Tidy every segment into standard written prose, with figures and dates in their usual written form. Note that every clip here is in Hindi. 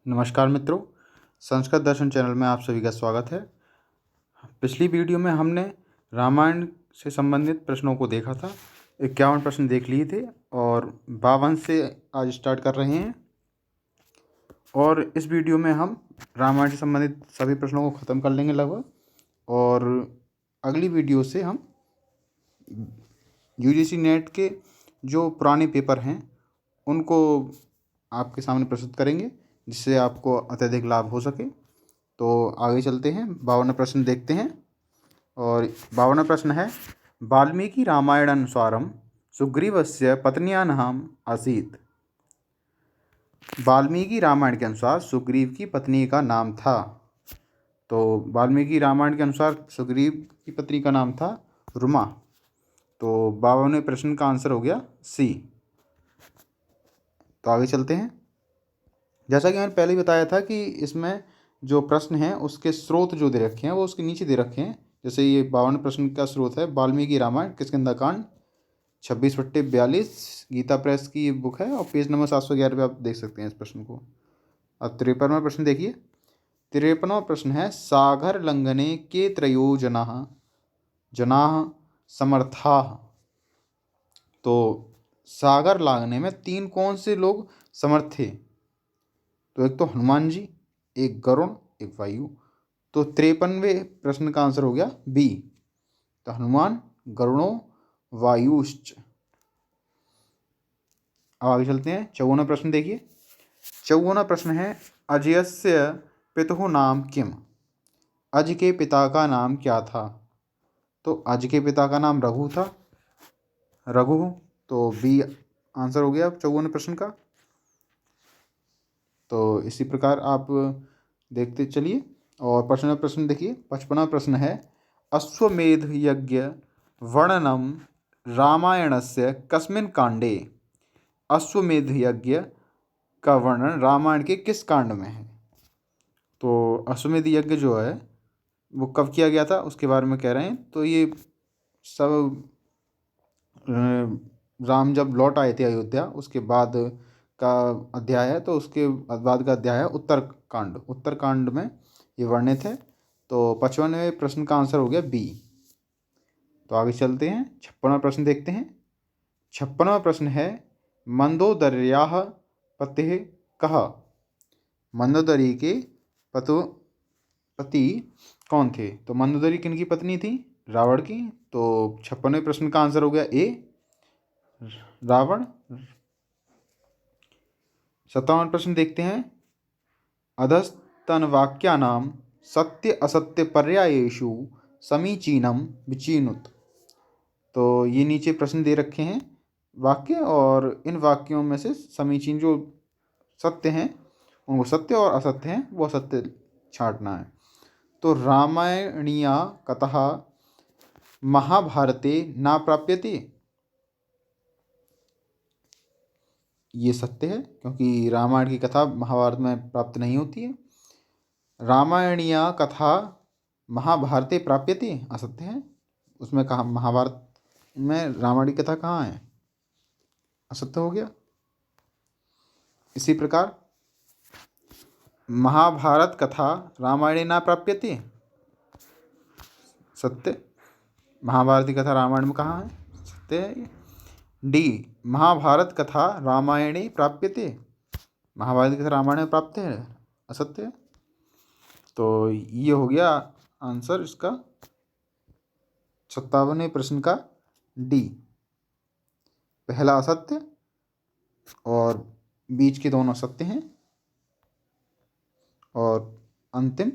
नमस्कार मित्रों, संस्कृत दर्शन चैनल में आप सभी का स्वागत है। पिछली वीडियो में हमने रामायण से संबंधित प्रश्नों को देखा था। 51 प्रश्न देख लिए थे और 52 से आज स्टार्ट कर रहे हैं। और इस वीडियो में हम रामायण से संबंधित सभी प्रश्नों को ख़त्म कर लेंगे लगभग। और अगली वीडियो से हम यूजीसी नेट के जो पुराने पेपर हैं उनको आपके सामने प्रस्तुत करेंगे, जिससे आपको अत्यधिक लाभ हो सके। तो आगे चलते हैं, 52 प्रश्न देखते हैं। और 52 प्रश्न है, वाल्मीकि रामायणानुसारम सुग्रीवस्य पत्न्या नाम आसीत्। वाल्मीकि रामायण के अनुसार सुग्रीव की पत्नी का नाम था। तो वाल्मीकि रामायण के अनुसार सुग्रीव की पत्नी का नाम था रुमा। तो 52वें प्रश्न का आंसर हो गया सी। तो आगे चलते हैं। जैसा कि मैंने पहले ही बताया था कि इसमें जो प्रश्न हैं उसके स्रोत जो दे रखे हैं वो उसके नीचे दे रखे हैं। जैसे ये 52 प्रश्न का स्रोत है वाल्मीकि रामायण किष्किंधाकांड 26/42 गीता प्रेस की ये बुक है और पेज नंबर 711 पे आप देख सकते हैं इस प्रश्न को। अब 53वां प्रश्न देखिए। 53वां प्रश्न है, सागर लंघने के त्रयो जनाः समर्थाः। तो सागर लांघने में 3 कौन से लोग समर्थ थे? तो एक तो हनुमान जी, एक गरुण, एक वायु। तो 53वें प्रश्न का आंसर हो गया बी। तो हनुमान, गरुणो, वायुश्च। अब आगे चलते हैं। 54वां प्रश्न देखिए। 54वां प्रश्न है, अजयस्य पितुः नाम किम। अज के पिता का नाम क्या था? तो अज के पिता का नाम रघु था, रघु। तो बी आंसर हो गया 54वें प्रश्न का। तो इसी प्रकार आप देखते चलिए। और प्रश्न देखिए। 55वां प्रश्न है, अश्वमेध यज्ञ वर्णनम रामायणस्य कस्मिन् कांडे। अश्वमेध यज्ञ का वर्णन रामायण के किस कांड में है? तो अश्वमेध यज्ञ जो है वो कब किया गया था उसके बारे में कह रहे हैं। तो ये सब राम जब लौट आए थे अयोध्या उसके बाद का अध्याय है। तो उसके बाद का अध्याय है उत्तरकांड। उत्तरकांड में ये वर्णित है। तो 55वें प्रश्न का आंसर हो गया बी। तो आगे चलते हैं। 56वां प्रश्न देखते हैं। 56वां प्रश्न है, मंदोदर्याः पतिः कः। मंदोदरी के पति कौन थे? तो मंदोदरी किन की पत्नी थी? रावण की। तो 56वें प्रश्न का आंसर हो गया ए, रावण। 57वां प्रश्न देखते हैं। अधस्तनवाक्यानां सत्य असत्य पर्यायेषु समीचीनम विचिनुत। तो ये नीचे प्रश्न दे रखे हैं वाक्य, और इन वाक्यों में से समीचीन जो सत्य हैं उनको सत्य और असत्य हैं वो असत्य छांटना है। तो रामायणीया कथा महाभारते न प्राप्यते। ये सत्य है क्योंकि रामायण की कथा महाभारत में प्राप्त नहीं होती है। रामायणीय कथा महाभारते प्राप्यते असत्य है। उसमें कहा महाभारत में रामायण की कथा कहाँ है? असत्य हो गया। इसी प्रकार महाभारत कथा रामायणे न प्राप्यते, सत्य। महाभारत की कथा रामायण में कहाँ है? सत्य है। डी, महाभारत कथा रामायणे प्राप्यते। महाभारत की कथा रामायण में प्राप्त है, असत्य है। तो ये हो गया आंसर इसका 57वें प्रश्न का डी। पहला असत्य और बीच के दोनों सत्य हैं और अंतिम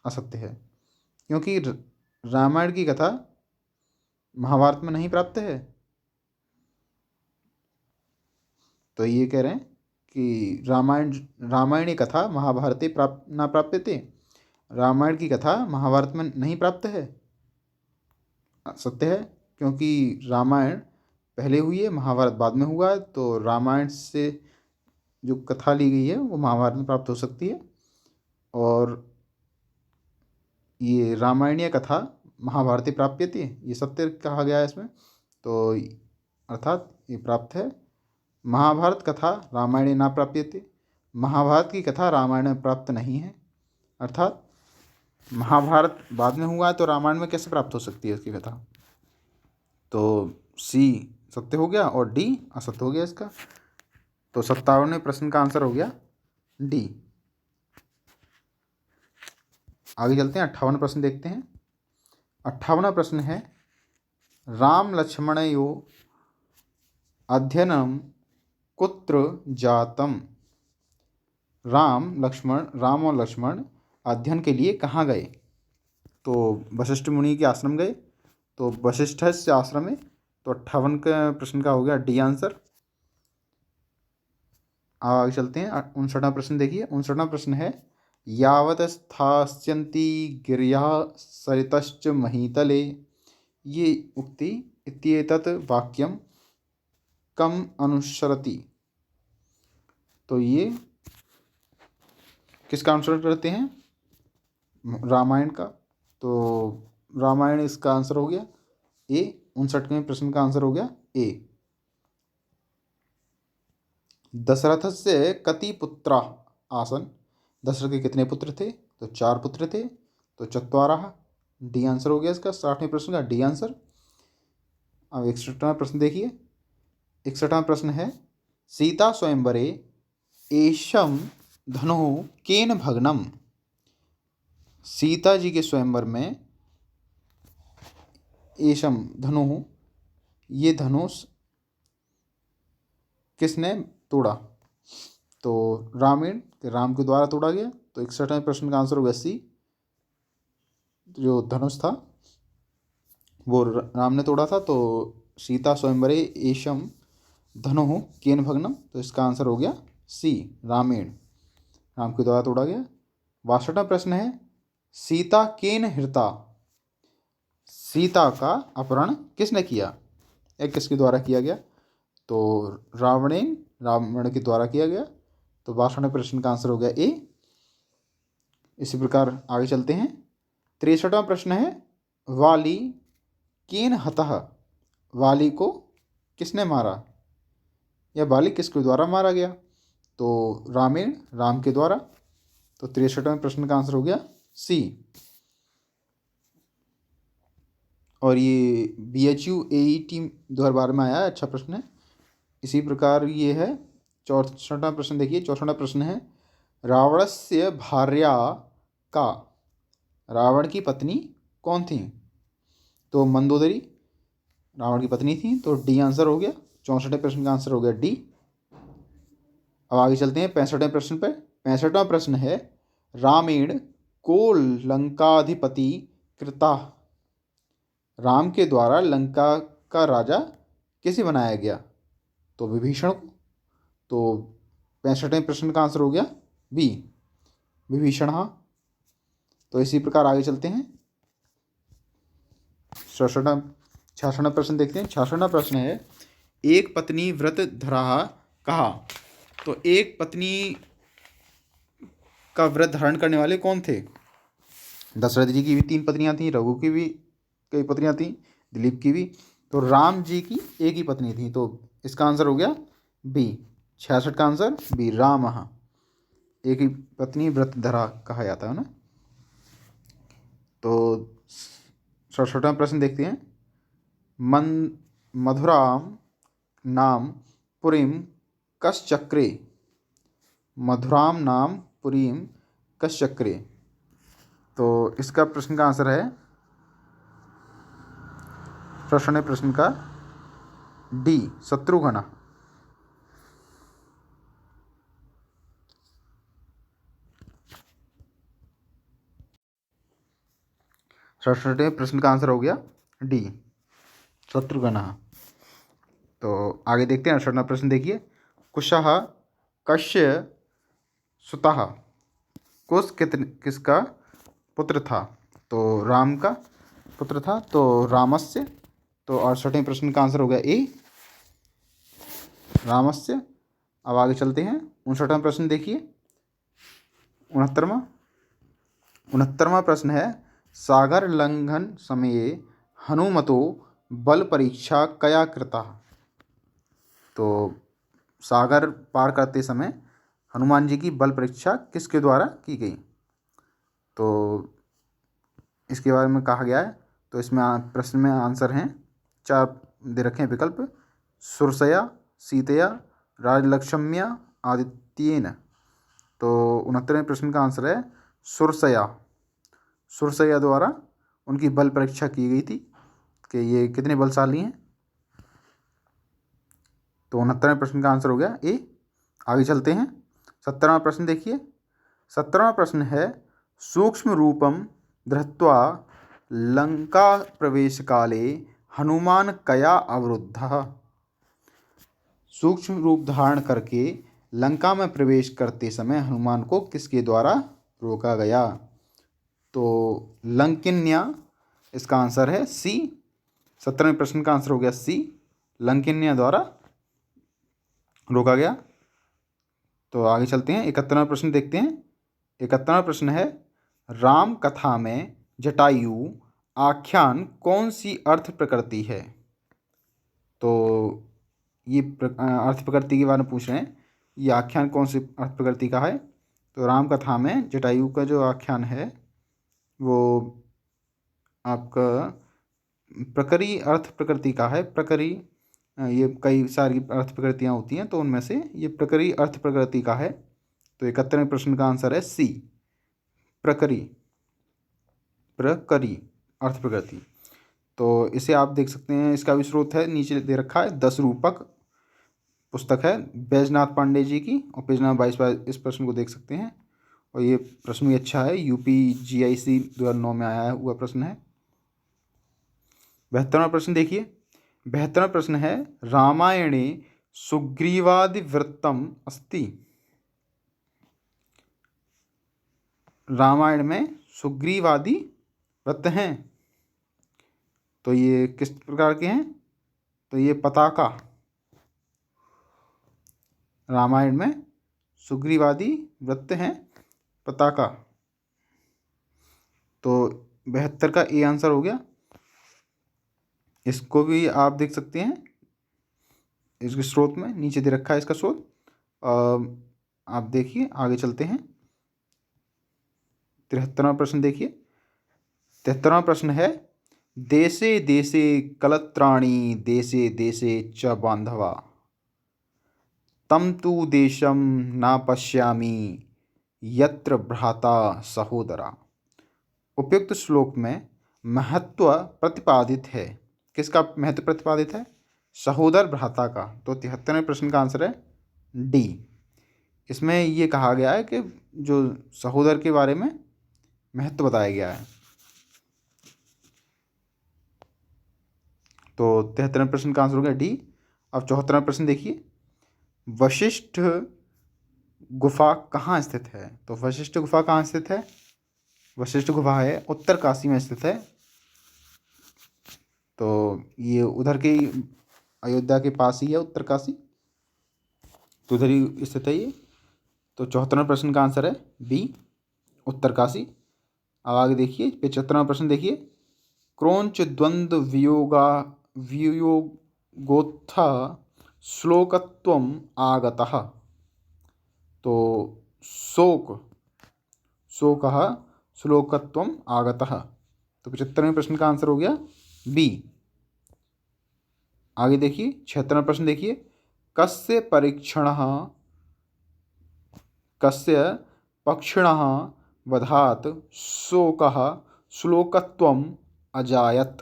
असत्य है, क्योंकि रामायण की कथा महाभारत में नहीं प्राप्त है। तो ये कह रहे हैं कि रामायणी कथा महाभारते न प्राप्यते। रामायण की कथा महाभारत में नहीं प्राप्त है, सत्य है, क्योंकि रामायण पहले हुई है, महाभारत बाद में हुआ है। तो रामायण से जो कथा ली गई है वो महाभारत में प्राप्त हो सकती है, और ये रामायणीय कथा महाभारती प्राप्यते ये सत्य कहा गया है इसमें। तो अर्थात ये प्राप्त है। महाभारत कथा रामायणे न प्राप्यते, महाभारत की कथा रामायण में प्राप्त नहीं है, अर्थात महाभारत बाद में हुआ है तो रामायण में कैसे प्राप्त हो सकती है इसकी कथा। तो सी सत्य हो गया और डी असत्य हो गया इसका। तो 57वें प्रश्न का आंसर हो गया डी। आगे चलते हैं, 58वां प्रश्न देखते हैं। 58वां प्रश्न है राम लक्ष्मणयो अध्ययनम कुत्र जातम। राम और लक्ष्मण अध्ययन के लिए कहाँ गए। तो वशिष्ठ मुनि के आश्रम गए, तो वशिष्ठ से आश्रम में। तो 58 का प्रश्न का हो गया डी आंसर। आगे चलते हैं, 59वां प्रश्न देखिए। 59वां प्रश्न है यावत् स्थास्यन्ति गिर्यः सरितश्च महीतले, ये उक्ति इत्येतत् वाक्यम कम अनुसरति। तो ये किसका अनुसरण करते हैं, रामायण का। तो रामायण इसका आंसर हो गया ए। 59वें प्रश्न का आंसर हो गया ए। दशरथस्य कति पुत्रा आसन। दशरथ के कितने पुत्र थे, तो 4 पुत्र थे, तो 4 डी आंसर हो गया इसका 60वें प्रश्न का डी आंसर। अब 61वां प्रश्न देखिए। 61वां प्रश्न है सीता स्वयंवरे एषम धनुः केन भग्नम। सीता जी के स्वयंवर में एषम धनुः, ये धनुष किसने तोड़ा। तो राम के द्वारा तोड़ा गया। तो 61वें प्रश्न का आंसर होगा सी। जो धनुष था वो राम ने तोड़ा था। तो सीता स्वयंवरे एषम धनुः केन भग्नम, तो इसका आंसर हो गया सी, राम के द्वारा तोड़ा गया। 62वां प्रश्न है सीता केन हृता। सीता का अपहरण किसने किया या किसके द्वारा किया गया। तो रावण के द्वारा किया गया। तो 62वें प्रश्न का आंसर हो गया ए। इसी प्रकार आगे चलते हैं। 63वां प्रश्न है वाली केन हतः। वाली को किसने मारा या वाली किसके द्वारा मारा गया। तो राम के द्वारा। तो 63वें प्रश्न का आंसर हो गया सी। और ये BHU AET 2012 में आया, अच्छा प्रश्न है। इसी प्रकार ये है 64वां प्रश्न देखिए। 64वां प्रश्न है रावणस्य भार्या का। रावण की पत्नी कौन थी। तो मंदोदरी रावण की पत्नी थी। तो डी आंसर हो गया। 64वें प्रश्न का आंसर हो गया डी। अब आगे चलते हैं 65वें प्रश्न पर। 65वां प्रश्न है रामेण को लंकाधिपति कृता। राम के द्वारा लंका का राजा किसे बनाया गया। तो विभीषण को। तो 65वें प्रश्न का आंसर हो गया बी, विभीषण। हाँ, तो इसी प्रकार आगे चलते हैं। 66वां प्रश्न देखते हैं। 66वां प्रश्न है एक पत्नी व्रत धरा कहा। तो एक पत्नी का व्रत धारण करने वाले कौन थे। दशरथ जी की भी 3 पत्नियां थीं, रघु की भी कई पत्नियां थीं, दिलीप की भी। तो राम जी की एक ही पत्नी थी। तो इसका आंसर हो गया बी। 66 का आंसर बी, राम। एक ही पत्नी व्रत धरा कहा जाता है ना। तो 67वां प्रश्न देखते हैं मधुराम नाम पुरीम कश्चक्रे। मधुराम नाम पुरीम कश्चक्रे। तो इसका प्रश्न का आंसर है 67वें प्रश्न का डी, शत्रुघ्न। सड़सठवें प्रश्न का आंसर हो गया डी, शत्रुघ्न। तो आगे देखते हैं 68वां प्रश्न देखिए। कुशः कस्य सुतः। कुश किसका पुत्र था। तो राम का पुत्र था। तो रामस्य। तो 68वें प्रश्न का आंसर हो गया ए, रामस्य। अब आगे चलते हैं 59वां प्रश्न देखिए। 69वां प्रश्न है सागर लंघन समये हनुमतो बल परीक्षा कया कृता। तो सागर पार करते समय हनुमान जी की बल परीक्षा किसके द्वारा की गई? तो इसके बारे में कहा गया है। तो इसमें प्रश्न में आंसर हैं, 4 दे रखे हैं विकल्प: सुरसया, सीतया, राजलक्ष्म्या, आदित्येन। तो 69वें प्रश्न का आंसर है सुरसया। सुरसया द्वारा उनकी बल परीक्षा की गई थी कि ये कितने बलशाली हैं। तो 69वें प्रश्न का आंसर हो गया ए। आगे चलते हैं। 70वां प्रश्न देखिए। 70वां प्रश्न है सूक्ष्म रूपम धृत्वा लंका प्रवेश काले हनुमान कया अवरुद्धः। सूक्ष्म रूप धारण करके लंका में प्रवेश करते समय हनुमान को किसके द्वारा रोका गया? तो लंकिन्या इसका आंसर है सी। 70वें प्रश्न का आंसर हो गया सी, लंकिन्या द्वारा रोका गया। तो आगे चलते हैं। 71वां प्रश्न देखते हैं। 71वां प्रश्न है राम कथा में जटायु आख्यान कौन सी अर्थ प्रकृति है? तो ये अर्थ प्रकृति के बारे में पूछ रहे हैं, ये आख्यान कौन सी अर्थ प्रकृति का है? तो राम कथा में जटायु का जो आख्यान है वो आपका प्रकरी अर्थ प्रकृति का है। प्रकरी, ये कई सारी अर्थ प्रकृतियाँ होती हैं, तो उनमें से ये प्रकरी अर्थ प्रकृति का है। तो 71वें प्रश्न का आंसर है सी, प्रकरी, प्रकरी अर्थ प्रकृति। तो इसे आप देख सकते हैं, इसका भी स्रोत है नीचे दे रखा है। 10 रूपक पुस्तक है बैजनाथ पांडे जी की, और पेज नंबर 22 पर इस प्रश्न को देख सकते हैं। और ये प्रश्न भी अच्छा है, UPGIC 2009 में आया हुआ प्रश्न है। 72वां प्रश्न देखिए। 72वां प्रश्न है रामायणे सुग्रीवादि वृत्तम अस्ति। रामायण में सुग्रीवादि व्रत हैं, तो ये किस प्रकार के हैं? तो ये पताका। रामायण में सुग्रीवादि व्रत हैं पताका। तो 72 का ए आंसर हो गया। इसको भी आप देख सकते हैं, इसके स्रोत में नीचे दे रखा है इसका स्रोत। आप देखिए, आगे चलते हैं। 73वां प्रश्न देखिए। 73वां प्रश्न है देशे देशे कलत्राणि देशे देशे च बांधवा तम तु देशम न पश्यामि यत्र भ्राता सहोदरा। उपयुक्त श्लोक में महत्व प्रतिपादित है। किसका महत्व प्रतिपादित है? सहोदर भ्राता का। तो 73वें प्रश्न का आंसर है डी। इसमें ये कहा गया है कि जो सहोदर के बारे में महत्व बताया गया है। तो 73वें प्रश्न का आंसर हो गया डी। अब 74वां प्रश्न देखिए। वशिष्ठ गुफा कहाँ स्थित है? तो वशिष्ठ गुफा कहाँ स्थित है? वशिष्ठ गुफा है उत्तरकाशी में स्थित है। तो ये उधर के अयोध्या के पास ही है उत्तरकाशी, तो उधर ही स्थित है ये। तो 74वें प्रश्न का आंसर है बी, उत्तरकाशी। अब आगे देखिए 75वां प्रश्न देखिए। क्रोंच द्वंद्व वियोगोत्थ श्लोकत्वम आगतः। तो शोकः श्लोकत्वम आगतः। तो 75वें प्रश्न का आंसर हो गया बी। आगे देखिए 76वां प्रश्न देखिए। कस्य पक्षिणः वधात् शोकः श्लोकत्वम अजायत।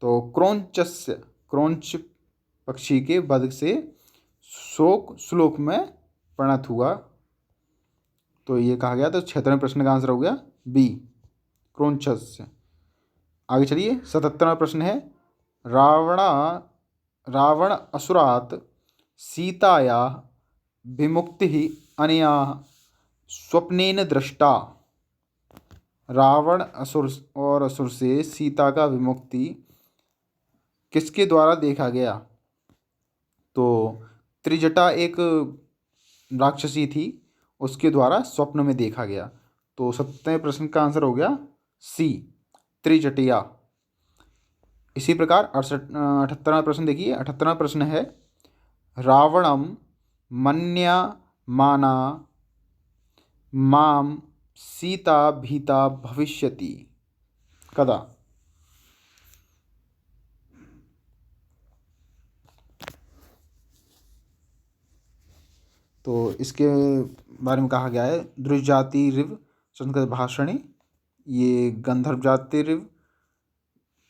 तो क्रोंच पक्षी के वध से शोक श्लोक में परिणत हुआ। तो ये कहा गया। तो 76वें प्रश्न का आंसर हो गया बी, क्रोंचस्य। आगे चलिए 77वां प्रश्न है रावण असुरात् सीताया विमुक्ति अनया स्वप्नेन दृष्टा। रावण असुर से सीता का विमुक्ति किसके द्वारा देखा गया? तो त्रिजटा एक राक्षसी थी, उसके द्वारा स्वप्न में देखा गया। तो 77वें प्रश्न का आंसर हो गया सी, त्रिजटिया। इसी प्रकार 78वां प्रश्न देखिए। 78वां प्रश्न है रावणम मन्या माना मां सीता भीता भविष्यति कदा। तो इसके बारे में कहा गया है द्रुजातिरिव संस्कृत भाषणे, ये गंधर्व जातिरिव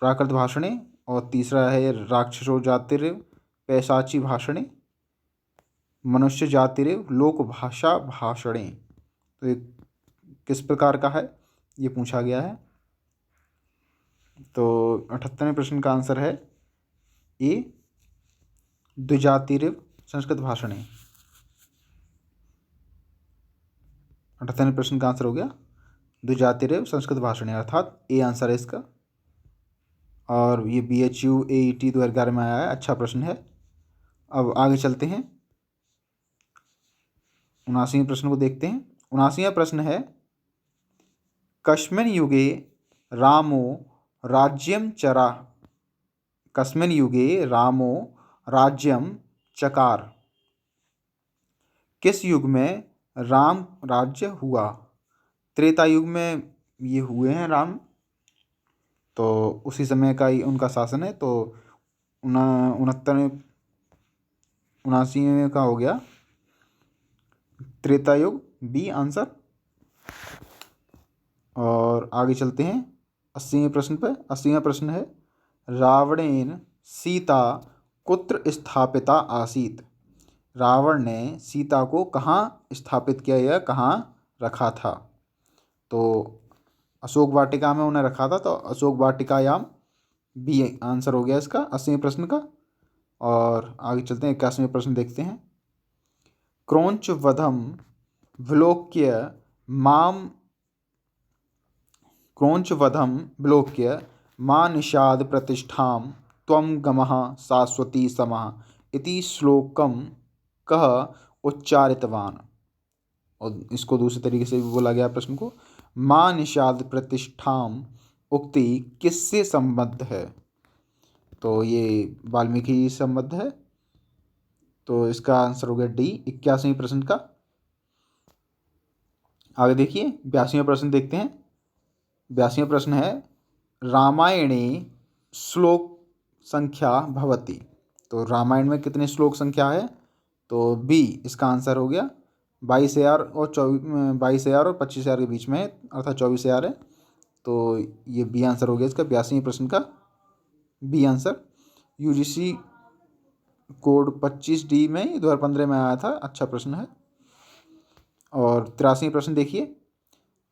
प्राकृत भाषणे, और तीसरा है राक्षसो जातिरिव पैशाची भाषणे, मनुष्य जातिरिव लोक भाषा भाषणे। तो ये किस प्रकार का है ये पूछा गया है। तो 78वें प्रश्न का आंसर है ए द्विजातिरिव संस्कृत भाषणे। 78वें प्रश्न का आंसर हो गया द्विजातिरिव संस्कृत भाषणे, अर्थात ए आंसर है इसका। और ये BHU AET 2011 में आया है, अच्छा प्रश्न है। अब आगे चलते हैं 79वें प्रश्न को देखते हैं। 79वां प्रश्न है कस्मिन् युगे रामो राज्यं चरा, कस्मिन् युगे रामो राज्यं चकार, किस युग में राम राज्य हुआ। त्रेता युग में ये हुए हैं राम, तो उसी समय का ही उनका शासन है। तो 79वें का हो गया त्रेता युग, बी आंसर। और आगे चलते हैं 80वें प्रश्न पर। 80वां प्रश्न है रावणेन सीता कुत्र स्थापिता आसीत, रावण ने सीता को कहाँ स्थापित किया या कहाँ रखा था। तो अशोक वाटिका में उन्हें रखा था, तो अशोक वाटिकायाम बी आंसर हो गया इसका 80वें प्रश्न का। और आगे चलते हैं 81वें प्रश्न देखते हैं क्रौंच वधम विलोक्य माम, क्रौंच वधम विलोक्य मां निषाद प्रतिष्ठां त्वं गमः शाश्वती समः इति श्लोकम कह उच्चारितवान। और इसको दूसरे तरीके से भी बोला गया प्रश्न को, मां निषाद प्रतिष्ठाम उक्ति किससे संबद्ध है। तो ये वाल्मीकि संबद्ध है, तो इसका आंसर हो गया डी 81वें प्रश्न का। आगे देखिए 82वां प्रश्न देखते हैं। 82वां प्रश्न है रामायणे श्लोक संख्या भवति, तो रामायण में कितने श्लोक संख्या है। तो बी इसका आंसर हो गया 22,000 और 25,000 के बीच में है, अर्थात 24,000 है। तो ये बी आंसर हो गया इसका 82वें प्रश्न का, B answer. UGC code 25D में 2015 में आया था, अच्छा प्रश्न है। और 83वां प्रश्न देखिए।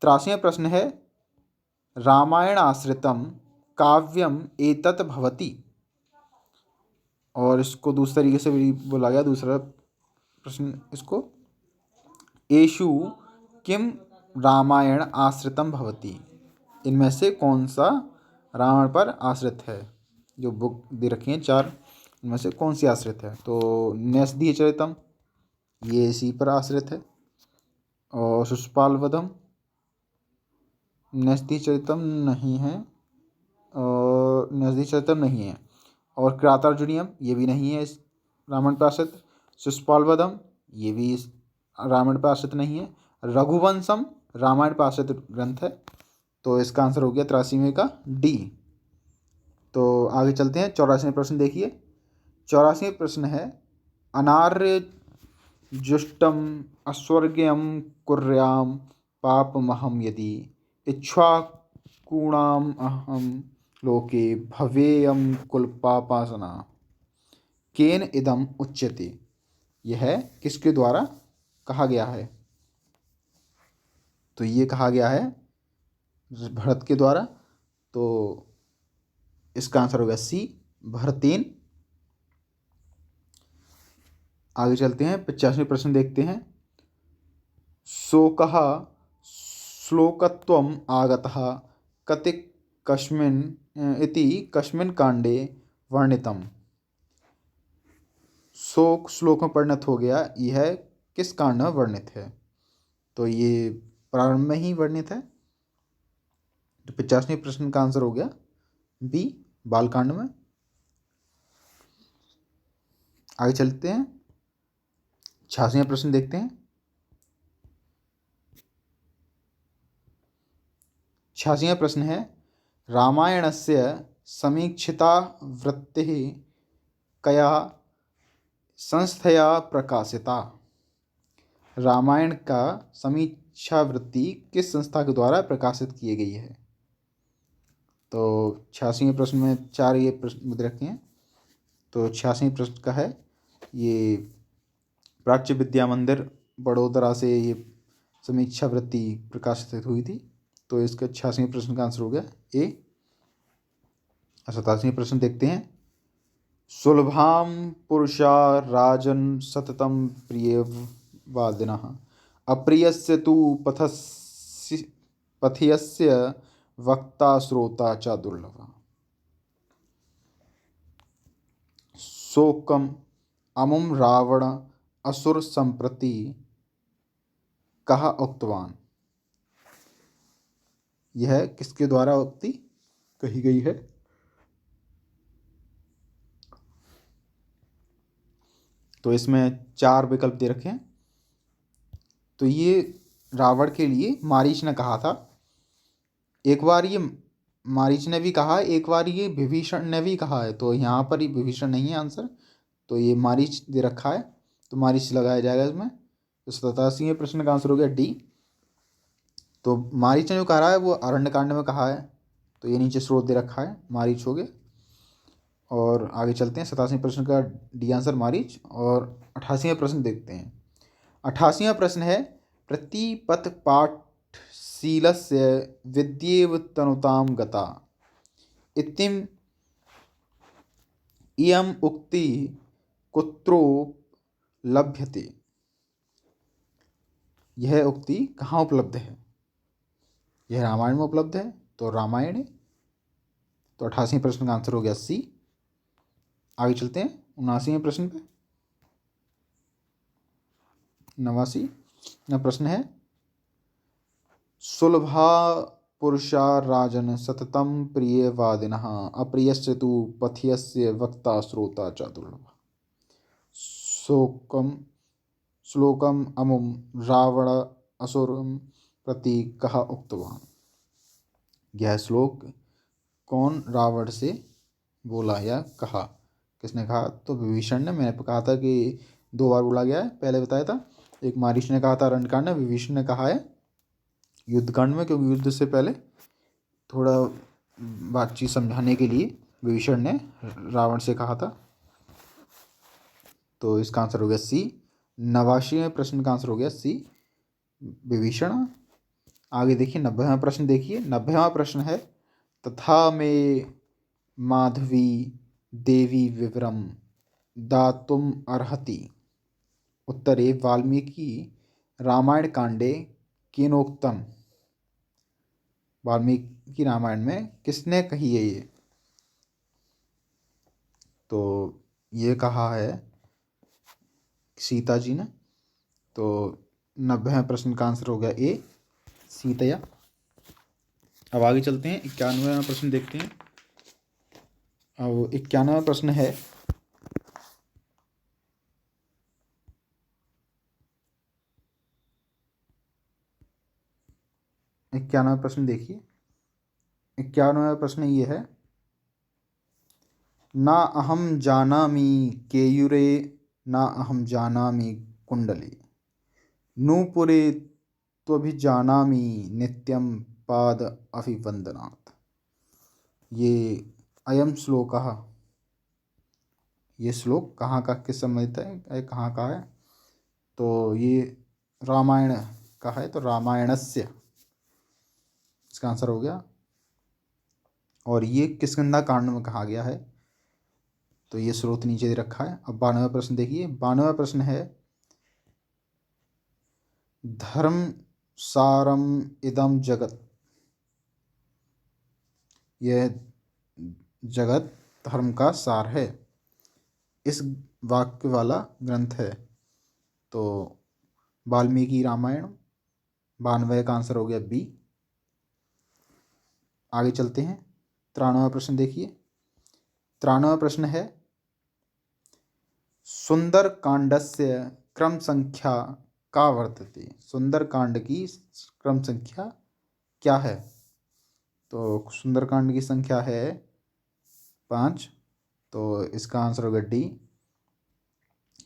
83वां प्रश्न है रामायण आश्रितम काव्यम एतत् भवति, और इसको दूसरे तरीके से भी बोला गया, दूसरा प्रश्न इसको एषु किम रामायण आश्रितम भवति, इनमें से कौन सा रावण पर आश्रित है। जो बुक दे रखी हैं 4, इनमें से कौन सी आश्रित है। तो न्यसदीय चरितम ये इसी पर आश्रित है, और शिशुपालवधम न्यसदीय चरितम नहीं है, और न्यसदीय चरितम नहीं है। और किरातार्जुनीयम ये भी नहीं है इस रामायण पर आश्रित। शिशुपालवधम ये भी इस रामायण पर आश्रित नहीं है। रघुवंशम रामायण पर आश्रित ग्रंथ है, तो इसका आंसर हो गया 83वें का डी। तो आगे चलते हैं 84वें प्रश्न देखिए। 84वें प्रश्न है अनार्य जुष्टम अस्वर्ग्यम कुर्याम पापमहम यदि इक्ष्वाकूणाम अहम लोके भवेयम कुलपापासना केन इदम उच्यते, यह किसके द्वारा कहा गया है। तो ये कहा गया है भरत के द्वारा, तो इसका आंसर होगा सी भरतेन। आगे चलते हैं 85वें प्रश्न देखते हैं शोकः श्लोकत्वम् आगतः कति कस्मिन् इति कस्मिन् कांडे वर्णितम्, शोक श्लोक में परिणत हो गया, यह किस कांड में वर्णित है। तो ये प्रारंभ में ही वर्णित है, तो 85वें प्रश्न का आंसर हो गया बी बालकांड में। आगे चलते हैं 86वां प्रश्न देखते हैं। 86वां प्रश्न है रामायणस्य समीक्षिता वृत्तिः कया संस्थया प्रकाशिता। रामायण का समीक्षा वृत्ति किस संस्था के द्वारा प्रकाशित की गई है। तो 86वें प्रश्न में 4 ये प्रश्न मुद्दे रखे हैं। तो 86वें प्रश्न का है ये प्राच्य विद्या मंदिर बड़ोदरा से ये समीक्षा वृत्ति प्रकाशित हुई थी। तो इसका 86वें प्रश्न का आंसर हो गया ए। 87वें प्रश्न देखते हैं सुलभाम पुरुषा राजन सततम प्रियवादिनः अप्रियस्य तु पथ्यस्य वक्ता श्रोता च दुर्लभः। शोकम अमुम रावण असुर संप्रति कह उक्तवान। यह किसके द्वारा उक्ति कही गई है। तो इसमें 4 विकल्प दे रखे हैं। तो ये रावण के लिए मारीच ने कहा था। एक बार ये मारीच ने भी कहा, एक बार ये विभीषण ने भी कहा है। तो यहाँ पर ही विभीषण नहीं है आंसर, तो ये मारीच दे रखा है, तो मारीच लगाया जाएगा इसमें। तो 87वें प्रश्न का आंसर हो गया डी। तो मारीच ने जो कहा है वो अरण्यकांड में कहा है, तो ये नीचे स्रोत दे रखा है, मारीच हो गए। और आगे चलते हैं 87वें प्रश्न का डी आंसर मारीच। और 88वें प्रश्न देखते हैं। 88वां प्रश्न है प्रतिपथ पाठशीलस्य विद्येव तनुतां गता इतिम इयम् उक्ति कुत्रो लभ्यते। यह उक्ति कहाँ उपलब्ध है। यह रामायण में उपलब्ध है, तो रामायण है। तो 88वें प्रश्न का आंसर हो गया सी। आगे चलते हैं 79वें प्रश्न पे। 89वां प्रश्न है सुलभा पुरुषा राजन सततम प्रियवादिनः अप्रियस्य तु पथ्यस्य वक्ता श्रोता च दुर्लभः। श्लोकम अमुम रावण असुरं प्रति कह उक्तवान। यह श्लोक कौन रावण से बोला या कहा, किसने कहा। तो विभीषण ने। मैंने कहा था कि 2 बार बोला गया है, पहले बताया था। एक मारीच ने कहा था अरण्यकांड में, विभीषण ने कहा है युद्धकांड में, क्योंकि युद्ध से पहले थोड़ा बातचीत समझाने के लिए विभीषण ने रावण से कहा था। तो इसका आंसर हो गया सी। 89वें प्रश्न का आंसर हो गया सी, विभीषण। आगे देखिए 90वां प्रश्न देखिए। 90वां प्रश्न है तथा में माधवी देवी विवरम दातुम अर्हति उत्तरे वाल्मीकि रामायण कांडे केनोक्तम। वाल्मीकि रामायण में किसने कही है ये। तो ये कहा है सीता जी ने। तो 90वें प्रश्न का आंसर हो गया ए, सीतया। अब आगे चलते हैं 91वां प्रश्न देखते हैं। अब 91वां प्रश्न है 91वां प्रश्न देखिए। 91वां प्रश्न ये है ना अहम जानामि केयूरे ना अहम जानामि कुंडले नूपुरे त्वभिजानामि नित्यं पाद अभिवंदनात्। ये अयम श्लोकः, ये श्लोक कहाँ का किस संबंधित है, कहाँ का है। तो ये रामायण का है, तो रामायणस्य इसका आंसर हो गया। और ये किष्किंधा कांड में कहा गया है, तो ये स्रोत नीचे दे रखा है। अब 92वां प्रश्न देखिए। 92वां प्रश्न है धर्म सारम इदम जगत। यह जगत धर्म का सार है, इस वाक्य वाला ग्रंथ है। तो वाल्मीकि रामायण। 92 का आंसर हो गया बी। आगे चलते हैं 93वां प्रश्न देखिए। 93वां प्रश्न है सुंदर कांडस्य क्रम संख्या का वर्तते। सुंदर कांड की क्रम संख्या क्या है। तो सुंदरकांड की संख्या है 5, तो इसका आंसर होगा डी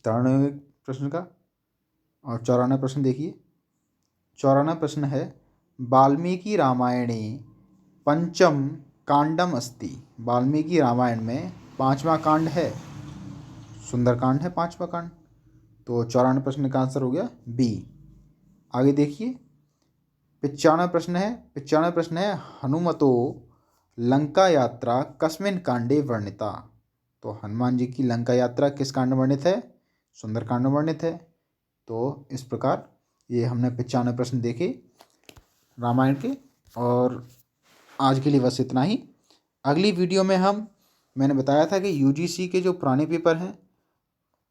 93 प्रश्न का। और 94 प्रश्न देखिए। 94 प्रश्न है वाल्मीकि रामायणे पंचम कांडम अस्ति। वाल्मीकि रामायण में 5वां कांड है सुंदरकांड है 5वां कांड। तो 94 प्रश्न का आंसर हो गया बी। आगे देखिए 95 प्रश्न है हनुमतो लंका यात्रा कस्मिन कांडे वर्णिता। तो हनुमान जी की लंका यात्रा किस कांड में वर्णित है? सुंदरकांड में वर्णित है। तो इस प्रकार ये हमने 95 प्रश्न देखे रामायण के। और आज के लिए बस इतना ही। अगली वीडियो में मैंने बताया था कि यूजीसी के जो पुराने पेपर हैं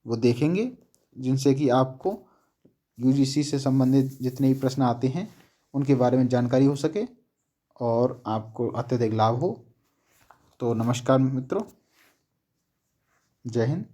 वो देखेंगे, जिनसे कि आपको यूजीसी से संबंधित जितने भी प्रश्न आते हैं उनके बारे में जानकारी हो सके और आपको अत्यधिक लाभ हो। तो नमस्कार मित्रों, जय हिंद।